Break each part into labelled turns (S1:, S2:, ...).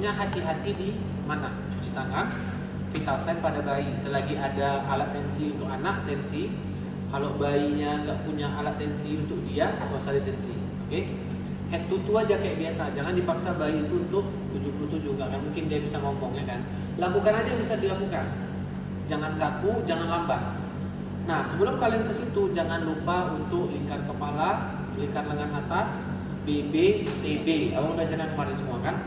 S1: maksudnya hati-hati di mana? Cuci tangan, vital sign pada bayi. Selagi ada alat tensi untuk anak, tensi. Kalau bayinya nggak punya alat tensi untuk dia, nggak usah ditensi. Oke? Head to toe aja kayak biasa. Jangan dipaksa bayi itu untuk 77, nggak mungkin dia bisa ngomong ya kan. Lakukan aja yang bisa dilakukan. Jangan kaku, jangan lambat. Nah, sebelum kalian ke situ, jangan lupa untuk lingkar kepala, lingkar lengan atas, BB, TB. Abang udah jangan kemarin semua kan?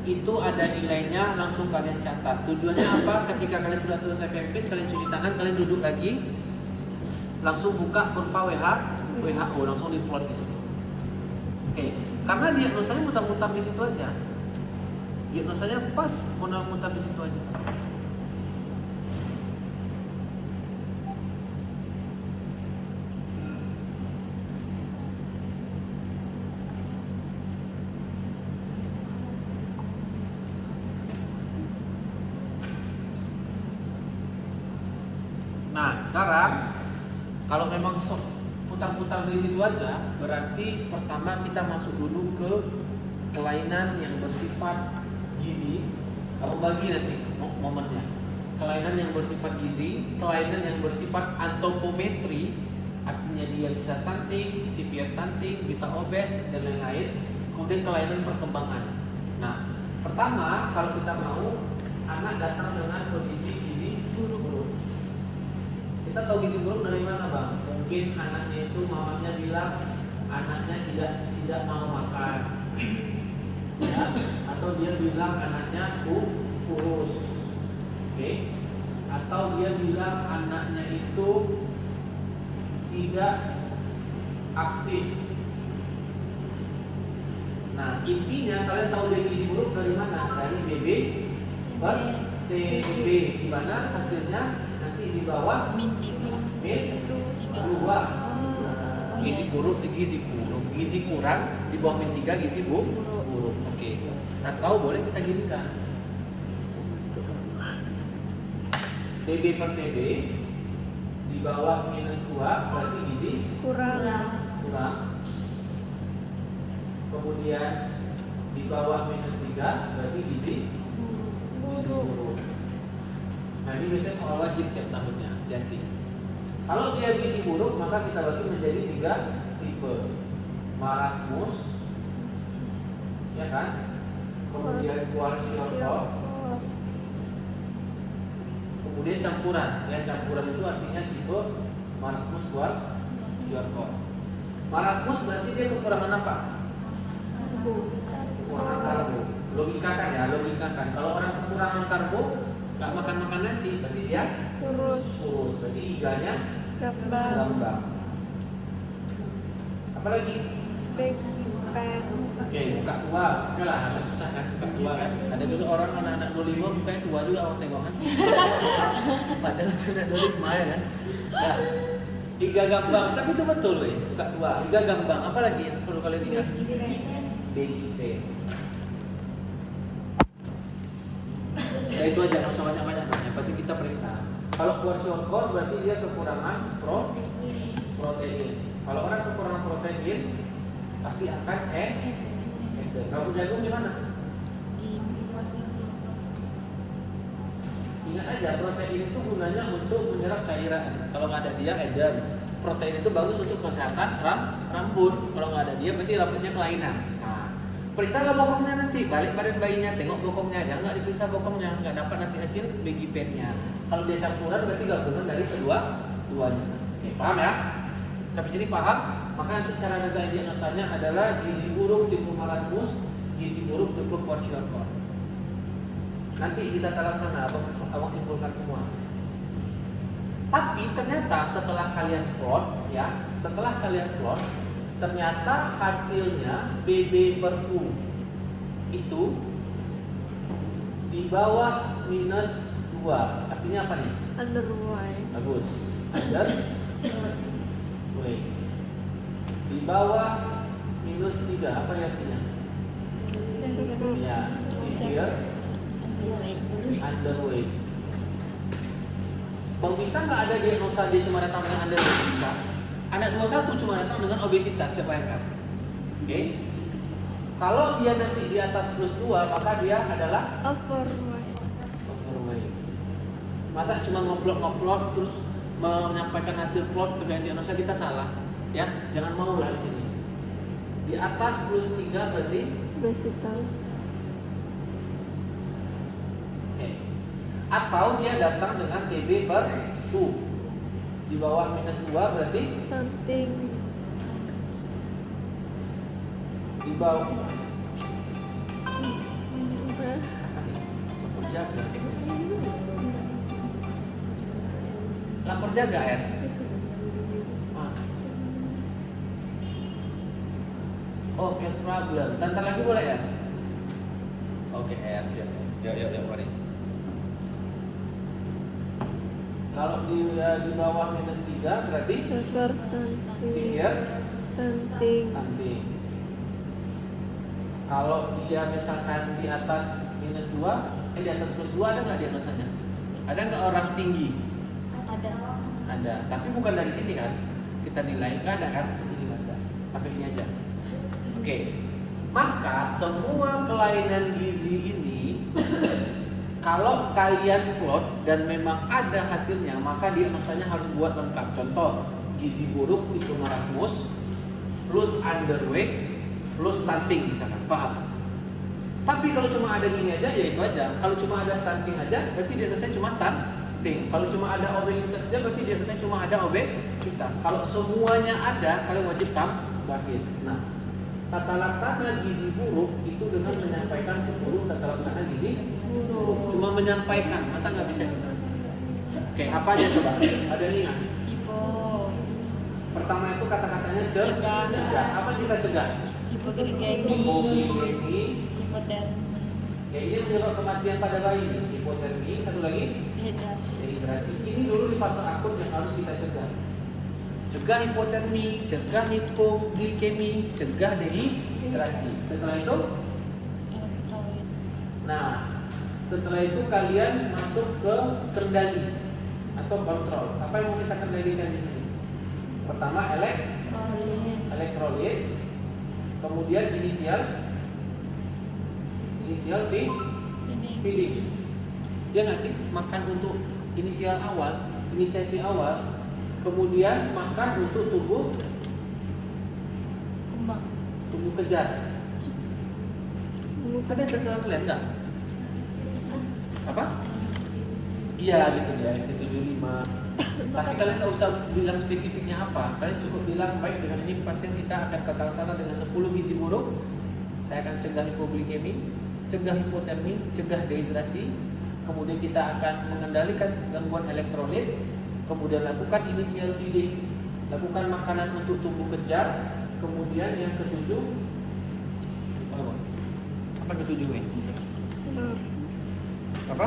S1: Itu ada nilainya, langsung kalian catat. Tujuannya apa? Ketika kalian sudah selesai PMPS, kalian cuci tangan, kalian duduk lagi, langsung buka kurva WHO, langsung diplot di situ. Oke, karena diagnosanya mutar-mutar di situ aja. Diagnosanya pas, mutar-mutar di situ aja. Nah, sekarang kalau memang putar-putar di situ aja, berarti pertama kita masuk dulu ke kelainan yang bersifat gizi. Aku bagi nanti momennya. Kelainan yang bersifat gizi, kelainan yang bersifat antropometri, artinya dia bisa stunting, severe stunting, bisa obes dan lain-lain. Kemudian kelainan perkembangan. Nah, pertama kalau kita mau anak datang dengan kondisi gizi buruk. Kita tahu gizi buruk dari mana, Bang? Mungkin anaknya itu mamanya bilang anaknya tidak mau makan, ya? Atau dia bilang anaknya kurus, oke? Atau dia bilang anaknya itu tidak aktif. Nah, intinya kalian tahu dia gizi buruk dari mana? Dari BB per TB, di mana hasilnya di bawah min 2. Gizi kurang di bawah min 3 gizi buruk. Oke. Atau boleh kita ginikan. TB per TB di bawah minus 2 berarti gizi kurang. Kemudian di bawah minus 3 berarti gizi buruk. Nah, ini biasanya soal wajib tiap tahunnya, ganti. Kalau dia gizi buruk, maka kita bagi menjadi 3 tipe. Marasmus, ya kan? Kemudian kwashiorkor, kemudian campuran. Ya, campuran itu artinya tipe marasmus kwashiorkor. Marasmus berarti dia kekurangan apa? Kekurangan karbo. Logikakan. Kalau orang kekurangan karbo, nggak makan nasi, berarti dia kurus. Berarti iganya gambang. Apalagi? Oke, muka tua. Oke lah, agak susah kan muka tua kan. Ada juga orang anak-anak 25 mukanya tua juga awak tengok kan. Padahal sudah 25 ya kan. Nah, iga gambang, tapi itu betul ya, muka tua. Iga gambang. Apalagi yang perlu kalian ingat? BGT. Ya itu aja, nggak usah banyak-banyak. Yang penting kita periksa. Kalau kwashiorkor berarti dia kekurangan protein. Kalau orang kekurangan protein pasti akan edem. Rambut jagung gimana? Ingat aja, protein itu gunanya untuk menyerap cairan. Kalau nggak ada dia edem. Protein itu bagus untuk kesehatan rambut. Kalau nggak ada dia berarti rambutnya kelainan. Periksa lah bokongnya nanti, balik badan bayinya, tengok bokongnya aja, nggak diperiksa bokongnya, nggak dapat nanti hasil BGP-nya. Kalau dia campuran berarti gabungan dari duanya. Oke, paham ya? Sampai sini paham? Maka nanti cara negak diagnosanya adalah gizi buruk tipe marasmus, gizi buruk tipe kwashiorkor. Nanti kita laksana, abang simpulkan semua. Tapi ternyata setelah kalian plot, ternyata hasilnya BB per U itu di bawah minus 2. Artinya apa nih?
S2: Underway.
S1: Bagus. Underway. Di bawah minus 3. Apa artinya? Ya, severe underweight. Bang, bisa nggak ada diagnosa dia cuma datang dengan underweight? Bisa. Anak 21 cuma datang dengan obesitas, siapa yang kan? Oke. Kalau dia nanti di atas plus 2, maka dia adalah
S2: overweight.
S1: overweight. Masa cuma ngeplot terus menyampaikan hasil plot terkait diagnosa kita salah, ya? Jangan mau lah di sini. Di atas plus 3 berarti
S2: Obesitas.
S1: oke. Atau dia datang dengan TB per 2. Di bawah minus 2 berarti
S2: Stunting.
S1: di bawah
S2: Hah?
S1: lapor jaga. Lapor jaga R. Ah. Oh, cash problem. Tantar lagi boleh ya? Oke, R. Yuk, mari. Kalau di bawah minus 3 berarti
S2: Severe stunting.
S1: severe
S2: Stunting.
S1: stunting. Kalau dia misalkan di atas minus 2, di atas plus 2 ada nggak diagnosanya? Ada nggak orang tinggi?
S3: Ada.
S1: Ada, tapi bukan dari sini kan? Kita nilai nggak ada kan? Di sini nggak ada. Sampai ini aja. Oke. Maka semua kelainan gizi ini kalau kalian plot dan memang ada hasilnya, maka diagnosanya harus buat lengkap. Contoh, gizi buruk tipe marasmus plus underweight plus stunting misalkan, paham? Tapi kalau cuma ada gini aja, ya itu aja. Kalau cuma ada stunting aja, berarti diagnosanya cuma stunting. Kalau cuma ada obesitas aja, berarti diagnosanya cuma ada obesitas. Kalau semuanya ada, kalian wajib tambahin. Nah, tata laksana gizi buruk itu dengan menyampaikan 10 tata laksana gizi buruk. Cuma menyampaikan, masa nggak bisa kita? Oke, apa aja coba? Ada yang ingat?
S3: Hipo.
S1: Pertama itu kata-katanya cegah. Apa yang kita cegah?
S3: Hipoglikemi.
S1: Hipoglikemi.
S3: Hipotermi.
S1: Ya, ini menyebabkan kematian pada bayi. Hipotermi. Satu lagi
S3: Dehidrasi.
S1: dehidrasi. Ini dulu di fase akut yang harus kita cegah. Cegah hipotermi, cegah hipoglikemi, cegah dehidrasi. Setelah itu,
S3: Elektrolit.
S1: nah, setelah itu kalian masuk ke kendali atau kontrol. Apa yang mau kita kendalikan di sini? Pertama
S3: Elektrolit.
S1: elektrolit, kemudian inisial feeding. Dia nggak sih makan untuk inisiasi awal, kemudian makan untuk tumbuh
S3: Kembang.
S1: kejar. Ada sesuatu kalian nggak? Apa? Iya gitu dia, FT75. Tapi kalian nggak usah bilang spesifiknya apa. Kalian cukup bilang, baik dengan ini pasien kita akan tata laksana dengan 10 gizi buruk. Saya akan cegah hipoglikemi, cegah hipotermi, cegah dehidrasi. Kemudian kita akan mengendalikan gangguan elektrolit. Kemudian lakukan initial feeding, lakukan makanan untuk tumbuh kejar. Kemudian yang ketujuh, apa ketujuh ini? Apa?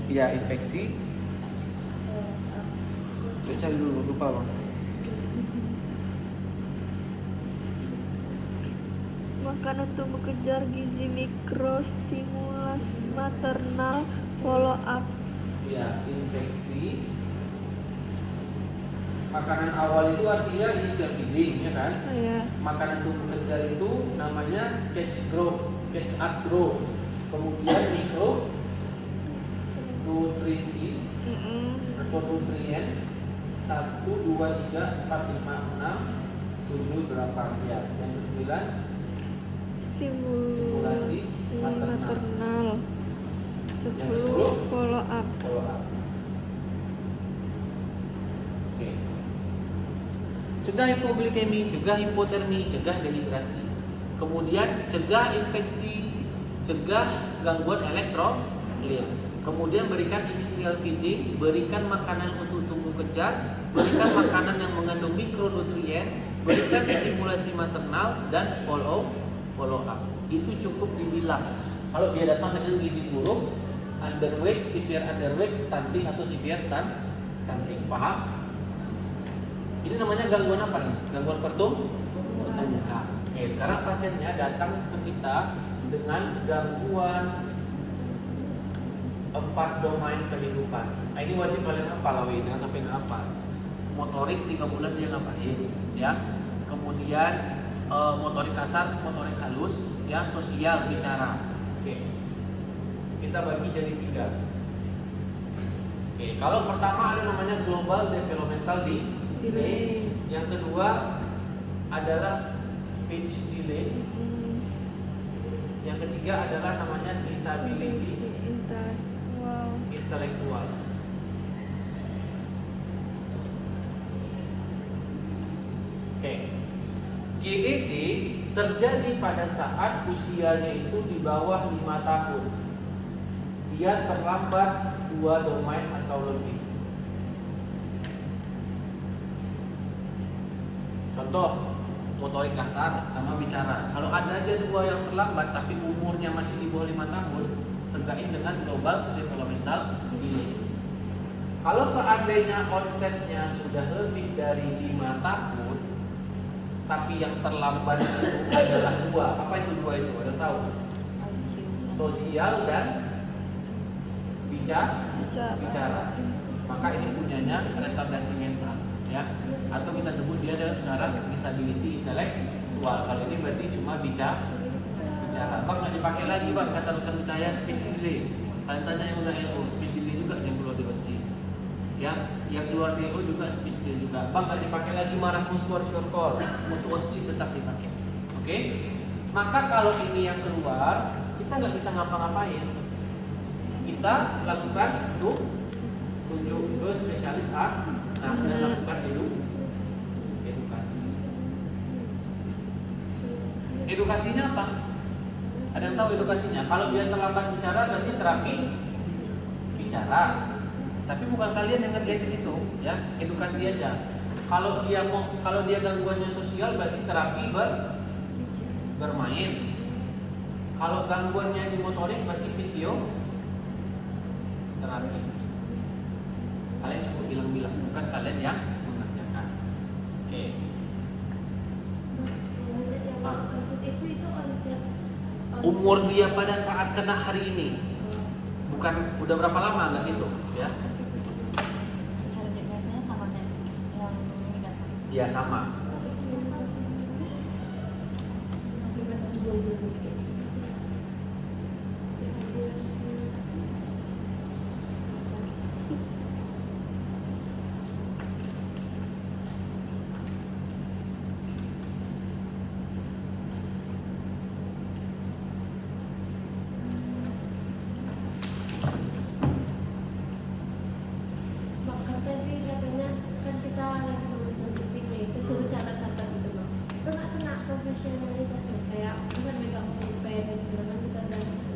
S1: Ya, infeksi. Cari dulu, lupa bang.
S2: Makan untuk mengejar gizi mikro, stimulus maternal, follow up.
S1: Ya, infeksi. Makanan awal itu artinya initial feeding, ya kan?
S2: Oh, ya.
S1: Makanan tumbuh kejar itu namanya catch up growth. Kemudian mikro nutrisi atau nutrien 1, 2, 3, 4, 5, 6, 7, 8 ya. Yang ke-9
S2: Stimulasi maternal. 10 follow up.
S1: Oke. Cegah hipoglikemi, cegah hipotermi, cegah dehidrasi. Kemudian cegah infeksi, cegah gangguan elektrolit. Kemudian berikan initial feeding, berikan makanan untuk tumbuh kejar, berikan makanan yang mengandung mikronutrien, berikan stimulasi maternal dan follow up. Itu cukup dibilang. Kalau dia datang dengan gizi buruk, underweight, severe underweight, stunting atau severe stunting, paham? Ini namanya gangguan apa nih? Gangguan pertumbuhan. Oke, sekarang pasiennya datang ke kita dengan gangguan 4 domain kehidupan. Nah, ini wajib kalian hafal, jangan sampai nggak hafal. Motorik 3 bulan dia ngapain, ya. Kemudian motorik kasar, motorik halus, ya, sosial, bicara. Oke. Kita bagi jadi 3. Oke, kalau pertama ada namanya global developmental delay. Yang kedua adalah speech delay. Yang ketiga adalah namanya disability intelektual. Oke. GDD terjadi pada saat usianya itu di bawah 5 tahun. Dia terlambat 2 domain atau lebih. Contoh, motorik kasar sama bicara. Kalau ada aja 2 yang terlambat tapi umurnya masih di bawah 5 tahun, terkait dengan global developmental delay. Kalau seandainya onsetnya sudah lebih dari 5 tahun, tapi yang terlambat itu adalah 2. Apa itu 2 itu? Ada tahu? Sosial dan bicara. Maka ini punyanya retardasi mental, ya. Atau kita sebut dia adalah sekarang disability intelektual. Kalau ini berarti cuma bicara. Bang, nggak dipakai lagi bang kata dokter Cahaya speech delay. Kalian tanya yang udah LO, speech delay juga yang keluar di OSCE. Ya, yang keluar di LO juga speech delay juga. Bang, nggak dipakai lagi marasmus core. Untuk OSCE tetap dipakai. Oke? Maka kalau ini yang keluar, kita nggak bisa ngapa-ngapain. Kita lakukan tunjuk ke spesialis A. Nah, dan lakukan edukasi. Edukasinya apa? Ada yang tahu edukasinya? Kalau dia terlambat bicara berarti terapi bicara. Tapi bukan kalian yang ngerjain di situ, ya. Edukasi aja. Kalau dia gangguannya sosial berarti terapi bermain. Kalau gangguannya di motorik berarti fisio terapi. Kalian cukup bilang-bilang, bukan kalian yang mengerjakan. Oke.
S3: Itu onset.
S1: Umur dia pada saat kena hari ini, bukan udah berapa lama nggak itu, ya?
S3: Cara diagnosanya sama kayak yang ini kan?
S1: Iya sama.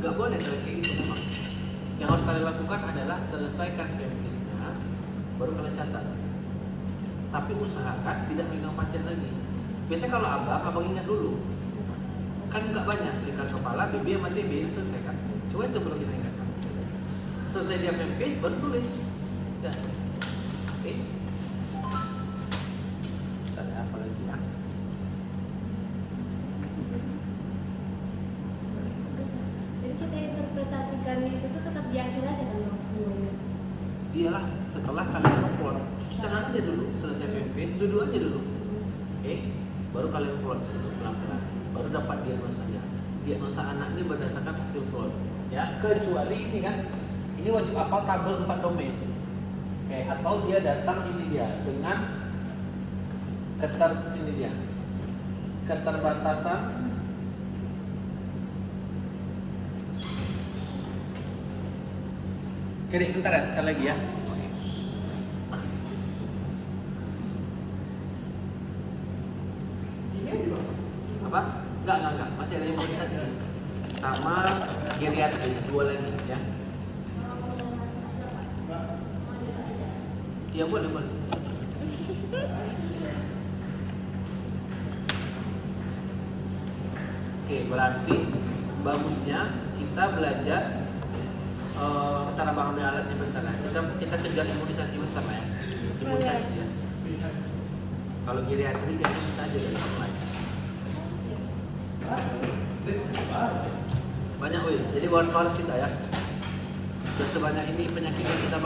S1: Nggak boleh kalau kayak gitu memang. Yang harus kalian lakukan adalah selesaikan PMPS-nya, baru kalian catat. Tapi usahakan tidak pegang pasien lagi. Biasanya kalau abang ingat dulu. Kan nggak banyak, belikan kepala, BB sama TB selesai kan. Coba itu perlu kita ingatkan. Selesai dia PMPS baru tulis. Ya. Oke. Ada apa lagi ya?
S4: Jadi kita interpretasikan itu tuh tetap di akhir aja kan Bang, semuanya.
S1: Iyalah, setelah kalian upload, jangan aja dulu selesai PMPS, duduk aja dulu. Oke, baru kalian upload di situ pelan-pelan. Baru dapat diagnosanya. Diagnosa anak ini berdasarkan hasil upload. Ya, kecuali ini kan, ini wajib hafal tabel 4 domain. Oke, atau dia datang ini dia dengan keterbatasan Oke, Dik, bentar ya, bentar lagi ya. Oke. Apa? Enggak. Masih ada imunisasi. Sama geriatri, 2 lagi ya. Ya boleh. Oke, berarti bagusnya kita belajar secara bangun alatnya bentar ya. Kita kejar imunisasi bentar ya. Imunisasi ya. Kalau geriatri kan kita aja dari online. Banyak woi. Jadi waras kita ya. Sudah sebanyak ini penyakit yang kita bahas.